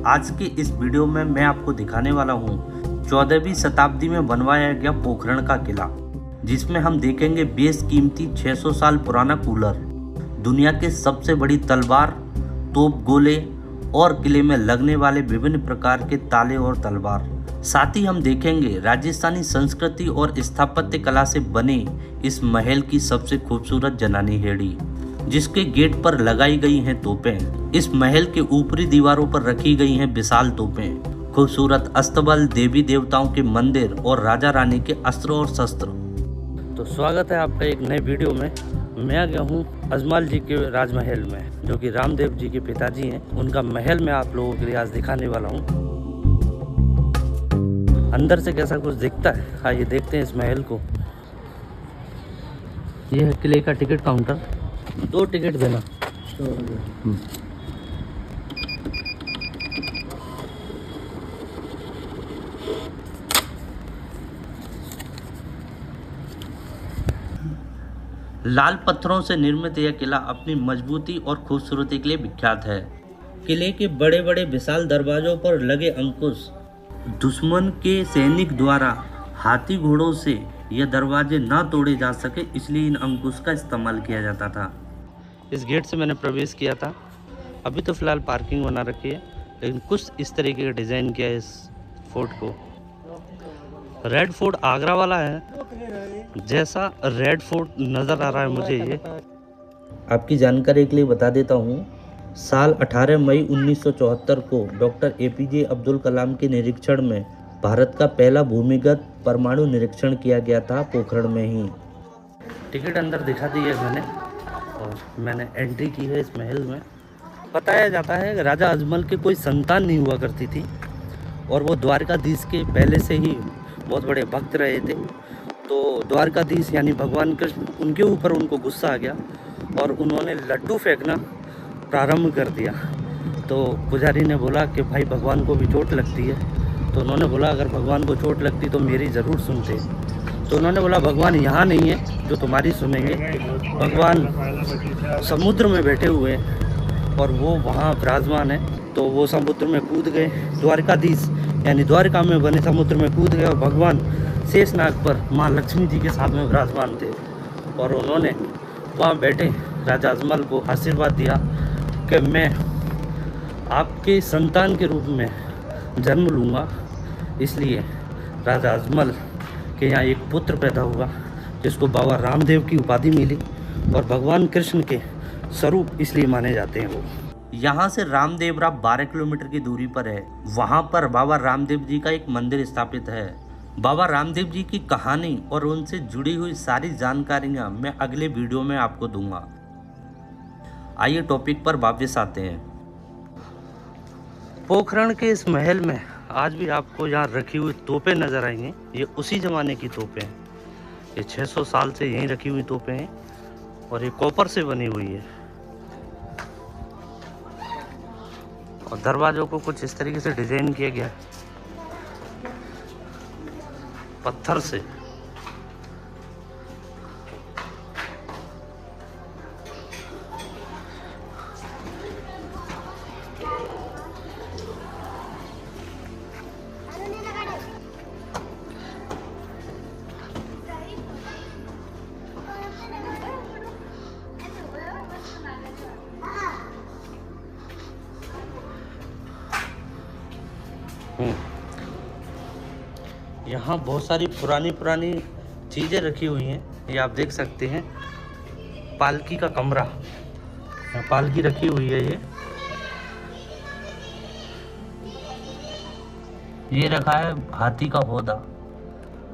आज की इस वीडियो में मैं आपको दिखाने वाला हूँ 14वीं शताब्दी में बनवाया गया पोखरण का किला, जिसमें हम देखेंगे बेस कीमती 600 साल पुराना कूलर, दुनिया के सबसे बड़ी तलवार, तोप गोले और किले में लगने वाले विभिन्न प्रकार के ताले और तलवार। साथ ही हम देखेंगे राजस्थानी संस्कृति और स्थापत्य कला से बने इस महल की सबसे खूबसूरत जनानी हेड़ी, जिसके गेट पर लगाई गई हैं तोपें। इस महल के ऊपरी दीवारों पर रखी गई हैं विशाल तोपें, खूबसूरत अस्तबल, देवी देवताओं के मंदिर और राजा रानी के अस्त्र और शस्त्र। तो स्वागत है आपका एक नए वीडियो में। मैं आ गया हूँ अजमल जी के राजमहल में, जो कि रामदेव जी के पिताजी हैं। उनका महल मैं आप लोगों के लिए आज दिखाने वाला हूँ। अंदर से कैसा कुछ दिखता है, आइए देखते हैं इस महल को। यह है किले का टिकट काउंटर, 2 टिकट देना। लाल पत्थरों से निर्मित यह किला अपनी मजबूती और खूबसूरती के लिए विख्यात है। किले के बड़े बड़े विशाल दरवाजों पर लगे अंकुश, दुश्मन के सैनिक द्वारा हाथी घोड़ों से यह दरवाजे ना तोड़े जा सके, इसलिए इन अंकुश का इस्तेमाल किया जाता था। इस गेट से मैंने प्रवेश किया था। अभी तो फिलहाल पार्किंग बना रखी है, लेकिन कुछ इस तरीके का डिज़ाइन किया है इस फोर्ट को। रेड फोर्ट आगरा वाला है, जैसा रेड फोर्ट नज़र आ रहा है मुझे। ये आपकी जानकारी के लिए बता देता हूँ, साल 18 मई 1974 को डॉक्टर APJ अब्दुल कलाम के निरीक्षण में भारत का पहला भूमिगत परमाणु निरीक्षण किया गया था, पोखरण में ही। टिकट अंदर दिखा दी है मैंने, और मैंने एंट्री की है इस महल में। बताया जाता है कि राजा अजमल के कोई संतान नहीं हुआ करती थी, और वो द्वारकाधीश के पहले से ही बहुत बड़े भक्त रहे थे। तो द्वारकाधीश यानी भगवान कृष्ण, उनके ऊपर उनको गुस्सा आ गया और उन्होंने लड्डू फेंकना प्रारंभ कर दिया। तो पुजारी ने बोला कि भाई भगवान को भी चोट लगती है। तो उन्होंने बोला अगर भगवान को चोट लगती तो मेरी ज़रूर सुनते। तो उन्होंने बोला भगवान यहाँ नहीं है जो तुम्हारी सुनेंगे, भगवान समुद्र में बैठे हुए हैं और वो वहाँ विराजमान है। तो वो समुद्र में कूद गए, द्वारकाधीश यानी द्वारका में बने समुद्र में कूद गए, और भगवान शेषनाग पर माँ लक्ष्मी जी के साथ में विराजमान थे। और उन्होंने वहाँ बैठे राजा अजमल को आशीर्वाद दिया कि मैं आपके संतान के रूप में जन्म लूँगा। इसलिए राजा अजमल के यहाँ एक पुत्र पैदा हुआ, जिसको बाबा रामदेव की उपाधि मिली, और भगवान कृष्ण के स्वरूप इसलिए माने जाते हैं वो। यहाँ से रामदेवरा 12 किलोमीटर की दूरी पर है। वहाँ पर बाबा रामदेव जी का एक मंदिर स्थापित है। बाबा रामदेव जी की कहानी और उनसे जुड़ी हुई सारी जानकारियाँ मैं अगले वीडियो में आपको दूंगा। आइए टॉपिक पर वापस आते हैं। पोखरण के इस महल में आज भी आपको यहाँ रखी हुई तोपें नजर आएंगी। ये उसी ज़माने की तोपें हैं। ये 600 साल से यहीं रखी हुई तोपें हैं, और ये कॉपर से बनी हुई है। और दरवाजों को कुछ इस तरीके से डिजाइन किया गया है, पत्थर से। यहाँ बहुत सारी पुरानी चीज़ें रखी हुई हैं। ये आप देख सकते हैं, पालकी का कमरा, पालकी रखी हुई है। ये रखा है हाथी का हौदा,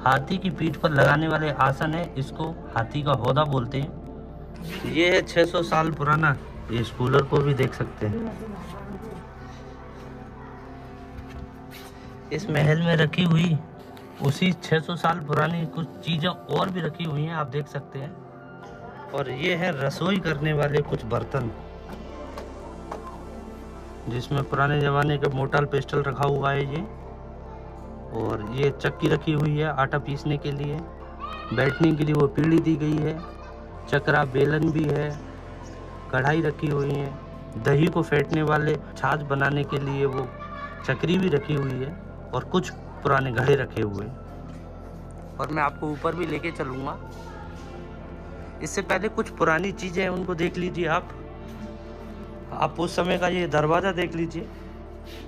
हाथी की पीठ पर लगाने वाले आसन है, इसको हाथी का हौदा बोलते हैं। ये है 600 साल पुराना, इस कूलर को भी देख सकते हैं। इस महल में रखी हुई उसी 600 साल पुरानी कुछ चीज़ें और भी रखी हुई हैं, आप देख सकते हैं। और ये है रसोई करने वाले कुछ बर्तन, जिसमें पुराने ज़माने का मोटाल पेस्टल रखा हुआ है ये। और ये चक्की रखी हुई है आटा पीसने के लिए, बैठने के लिए वो पीढ़ी दी गई है, चक्रा बेलन भी है, कढ़ाई रखी हुई है, दही को फेंटने वाले छाछ बनाने के लिए वो चक्री भी रखी हुई है और कुछ पुराने घड़े रखे हुए हैं। और मैं आपको ऊपर भी लेके चलूँगा। इससे पहले कुछ पुरानी चीज़ें हैं, उनको देख लीजिए आप उस समय का ये दरवाज़ा देख लीजिए।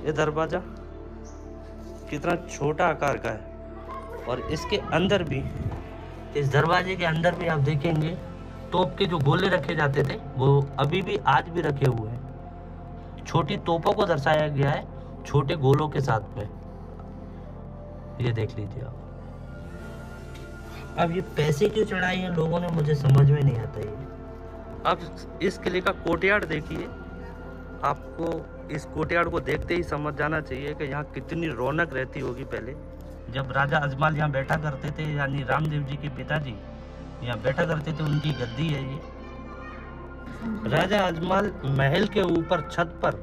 ये दरवाज़ा कितना छोटा आकार का है। और इसके अंदर भी, इस दरवाजे के अंदर भी आप देखेंगे तोप के जो गोले रखे जाते थे वो अभी भी आज भी रखे हुए हैं। छोटी तोपों को दर्शाया गया है छोटे गोलों के साथ में। ये देख लीजिए आप। अब ये पैसे क्यों चढ़ाई हैं लोगों ने, मुझे समझ में नहीं आता ये। अब इस किले का कोर्टयार्ड देखिए। आपको इस कोर्टयार्ड को देखते ही समझ जाना चाहिए कि यहाँ कितनी रौनक रहती होगी पहले। जब राजा अजमल यहाँ बैठा करते थे, यानी रामदेव जी के पिताजी यहाँ बैठा करते थे, उनकी गद्दी है ये। राजा अजमल महल के ऊपर छत पर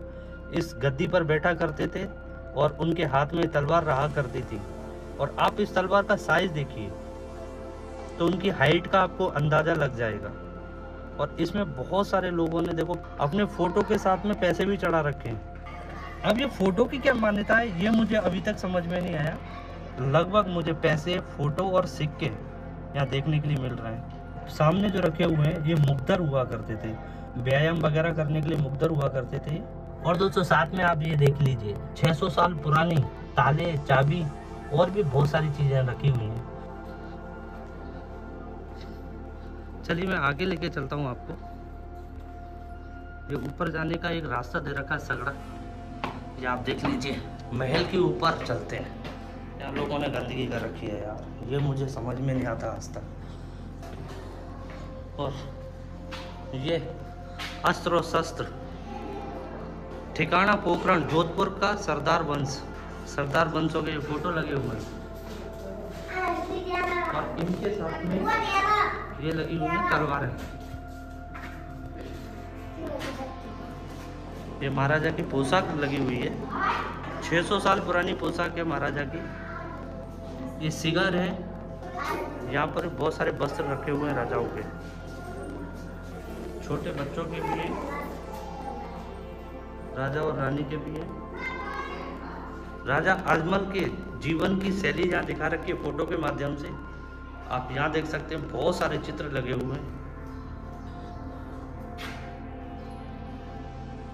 इस गद्दी पर बैठा करते थे और उनके हाथ में तलवार रहा करती थी। और आप इस तलवार का साइज देखिए तो उनकी हाइट का आपको अंदाजा लग जाएगा। और इसमें बहुत सारे लोगों ने देखो अपने फोटो के साथ में पैसे भी चढ़ा रखे हैं। अब ये फोटो की क्या मान्यता है ये मुझे अभी तक समझ में नहीं आया। लगभग मुझे पैसे, फोटो और सिक्के यहाँ देखने के लिए मिल रहे हैं। सामने जो रखे हुए हैं ये मुग्दर हुआ करते थे, व्यायाम वगैरह करने के लिए मुग्दर हुआ करते थे। और दोस्तों साथ में आप ये देख लीजिए 600 साल पुरानी ताले, चाबी और भी बहुत सारी चीजें रखी हुई हैं। चलिए मैं आगे लेके चलता हूँ आपको। ये ऊपर जाने का एक रास्ता दे रखा है सगड़ा, ये आप देख लीजिए। महल के ऊपर चलते हैं। यहाँ लोगों ने गंदगी कर रखी है यार, ये मुझे समझ में नहीं आता आज तक। और ये अस्त्र और शस्त्र, ठिकाना पोखरण, जोधपुर का सरदार वंशों के फोटो लगे हुए हैं। और इनके साथ में ये लगी हुई है तलवारें। ये महाराजा की पोशाक लगी हुई है, 600 साल पुरानी पोशाक है महाराजा की। ये सिगर है। यहाँ पर बहुत सारे वस्त्र रखे हुए हैं राजाओं के, छोटे बच्चों के भी हैं, राजा और रानी के भी हैं। राजा अजमल के जीवन की शैली यहाँ दिखा रखी है फोटो के माध्यम से। आप यहाँ देख सकते हैं बहुत सारे चित्र लगे हुए हैं।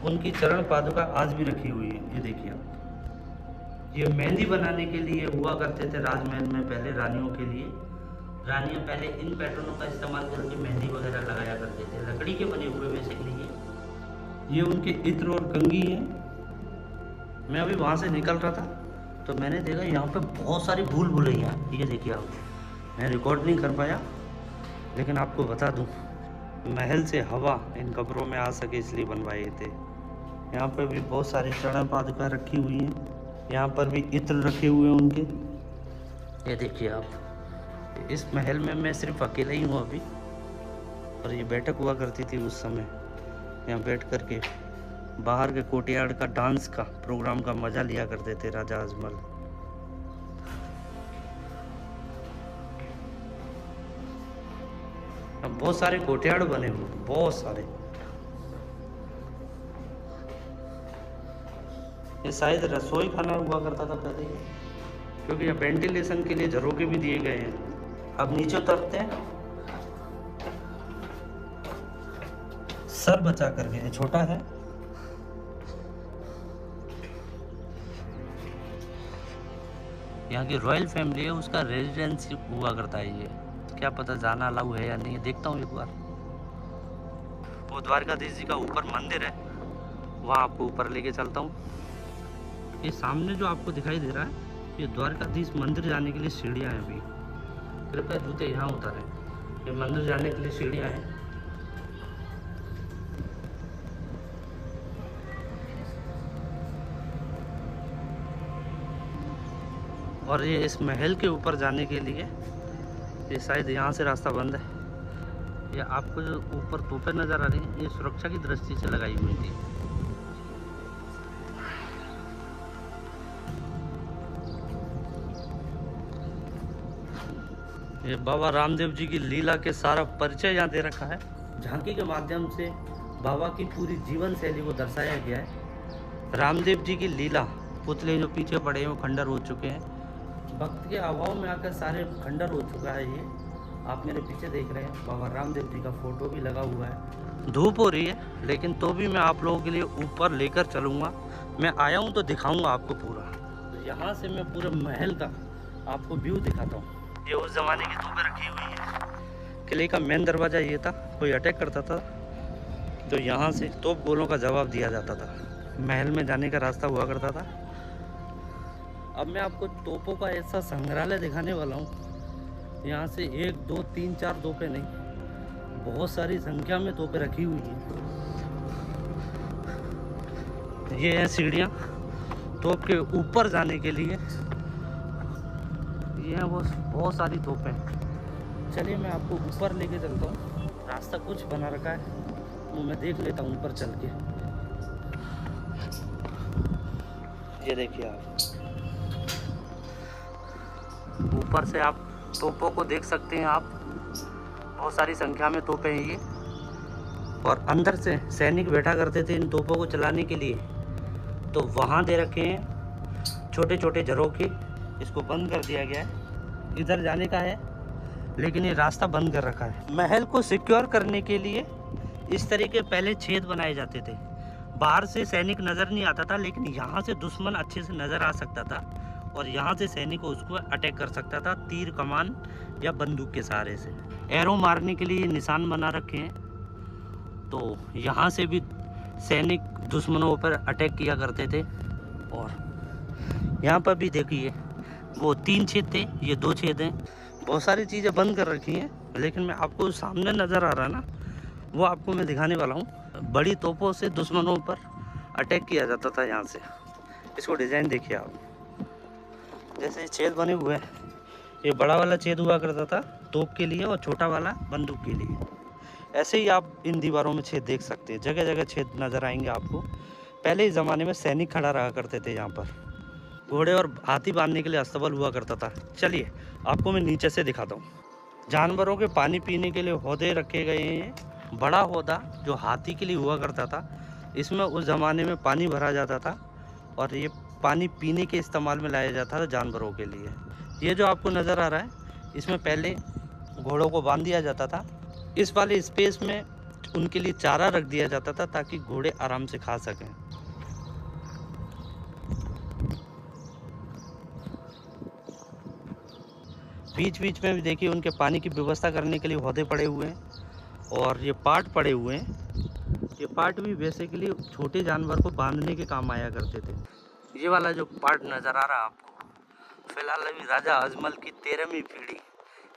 उनकी चरण पादुका आज भी रखी हुई है, ये देखिए आप। ये मेहंदी बनाने के लिए हुआ करते थे राजमहल में पहले, रानियों के लिए। रानियां पहले इन पैटर्नों का इस्तेमाल करके मेहंदी वगैरह लगाया करते थे, लकड़ी के बने हुए बेसिकली। ये उनके इत्र और कंघी हैं। मैं अभी वहाँ से निकल रहा था तो मैंने देखा यहाँ पे बहुत सारी भूल भुलैया, ये देखिए आप। मैं रिकॉर्ड नहीं कर पाया लेकिन आपको बता दूं, महल से हवा इन कब्रों में आ सके इसलिए बनवाए थे। यहाँ पर भी बहुत सारी चरण पादुका रखी हुई हैं। यहाँ पर भी इत्र रखे हुए हैं उनके, ये देखिए आप। इस महल में मैं सिर्फ अकेला ही हूँ अभी। और ये बैठक हुआ करती थी उस समय, यहाँ बैठ कर के बाहर के कोर्टयार्ड का डांस का प्रोग्राम का मजा लिया करते थे राजा अजमल। अब बहुत सारे कोर्टयार्ड बने हुए, बहुत सारे। ये शायद रसोई खाना हुआ करता था पहले, क्योंकि यहाँ वेंटिलेशन के लिए झरोके भी दिए गए हैं। अब नीचे उतरते हैं। सर बचा करके, ये छोटा है। यहाँ की रॉयल फैमिली है, उसका रेजिडेंस हुआ करता है ये। क्या पता जाना अलाउ है या नहीं, देखता हूँ एक बार। वो द्वारकाधीश जी का ऊपर मंदिर है, वहाँ आपको ऊपर लेके चलता हूँ। ये सामने जो आपको दिखाई दे रहा है ये द्वारकाधीश मंदिर जाने के लिए सीढ़ियाँ हैं। अभी कृपया जूते यहाँ उतारें, ये मंदिर जाने के लिए सीढ़ियाँ हैं। और ये इस महल के ऊपर जाने के लिए ये शायद यहाँ से रास्ता बंद है। ये आपको जो ऊपर तोपें नज़र आ रही हैं ये सुरक्षा की दृष्टि से लगाई हुई थी। ये बाबा रामदेव जी की लीला के सारा परिचय यहाँ दे रखा है। झांकी के माध्यम से बाबा की पूरी जीवन शैली को दर्शाया गया है। रामदेव जी की लीला पुतले जो पीछे पड़े हैं वो खंडर हो चुके हैं। वक्त के अभाव में आकर सारे खंडर हो चुका है। ये आप मेरे पीछे देख रहे हैं, बाबा रामदेव जी का फोटो भी लगा हुआ है। धूप हो रही है लेकिन तो भी मैं आप लोगों के लिए ऊपर लेकर चलूँगा। मैं आया हूँ तो दिखाऊँगा आपको पूरा। तो यहाँ से मैं पूरे महल का आपको व्यू दिखाता हूँ। ये उस ज़माने की तोपें रखी हुई है। किले का मेन दरवाज़ा ये था, कोई अटैक करता था तो यहाँ से तोप गोलों का जवाब दिया जाता था। महल में जाने का रास्ता हुआ करता था। अब मैं आपको तोपों का ऐसा संग्रहालय दिखाने वाला हूँ। यहाँ से 1 2 3 4 तोपें नहीं, बहुत सारी संख्या में तोपें रखी हुई हैं। ये है सीढ़ियाँ तोप के ऊपर जाने के लिए। ये है वो बहुत सारी तोपें। चलिए मैं आपको ऊपर लेके चलता हूँ। रास्ता कुछ बना रखा है तो मैं देख लेता हूँ ऊपर चल के। ये देखिए आप ऊपर से आप तोपों को देख सकते हैं। आप बहुत सारी संख्या में तोपें हैं ये। और अंदर से सैनिक बैठा करते थे इन तोपों को चलाने के लिए। तो वहाँ दे रखे हैं छोटे छोटे झरोखे। इसको बंद कर दिया गया है। इधर जाने का है लेकिन ये रास्ता बंद कर रखा है। महल को सिक्योर करने के लिए इस तरीके पहले छेद बनाए जाते थे। बाहर से सैनिक नज़र नहीं आता था लेकिन यहाँ से दुश्मन अच्छे से नज़र आ सकता था और यहाँ से सैनिक उसको अटैक कर सकता था तीर कमान या बंदूक के सहारे से। एरो मारने के लिए निशान बना रखे हैं। तो यहाँ से भी सैनिक दुश्मनों पर अटैक किया करते थे। और यहाँ पर भी देखिए वो 3 छेद थे, ये 2 छेद हैं। बहुत सारी चीज़ें बंद कर रखी हैं लेकिन मैं आपको सामने नज़र आ रहा है ना, वो आपको मैं दिखाने वाला हूँ। बड़ी तोपों से दुश्मनों पर अटैक किया जाता था यहाँ से। इसको डिज़ाइन देखिए आप, जैसे छेद बने हुए हैं। ये बड़ा वाला छेद हुआ करता था तोप के लिए और छोटा वाला बंदूक के लिए। ऐसे ही आप इन दीवारों में छेद देख सकते हैं, जगह जगह छेद नज़र आएंगे आपको। पहले ही ज़माने में सैनिक खड़ा रहा करते थे यहाँ पर। घोड़े और हाथी बांधने के लिए अस्तबल हुआ करता था। चलिए आपको मैं नीचे से दिखाता हूँ। जानवरों के पानी पीने के लिए हौदे रखे गए हैं। बड़ा हौदा जो हाथी के लिए हुआ करता था, इसमें उस ज़माने में पानी भरा जाता था और ये पानी पीने के इस्तेमाल में लाया जाता था जानवरों के लिए। ये जो आपको नज़र आ रहा है इसमें पहले घोड़ों को बांध दिया जाता था। इस वाले स्पेस में उनके लिए चारा रख दिया जाता था ताकि घोड़े आराम से खा सकें। बीच बीच में भी देखिए उनके पानी की व्यवस्था करने के लिए हौदे पड़े हुए हैं और ये पाट पड़े हुए हैं। ये पाट भी बेसिकली छोटे जानवर को बांधने के काम आया करते थे। ये वाला जो पार्ट नज़र आ रहा है आपको, फिलहाल अभी राजा अजमल की 13वीं पीढ़ी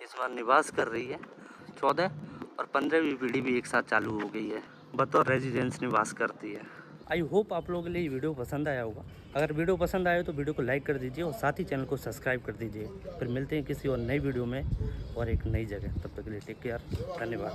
इसमें निवास कर रही है। 14 और 15वीं पीढ़ी भी एक साथ चालू हो गई है, बतौर रेजिडेंस निवास करती है। आई होप आप लोगों के लिए ये वीडियो पसंद आया होगा। अगर वीडियो पसंद आया तो वीडियो को लाइक कर दीजिए और साथ ही चैनल को सब्सक्राइब कर दीजिए। फिर मिलते हैं किसी और नई वीडियो में और एक नई जगह। तब तक के लिए टेक केयर, धन्यवाद।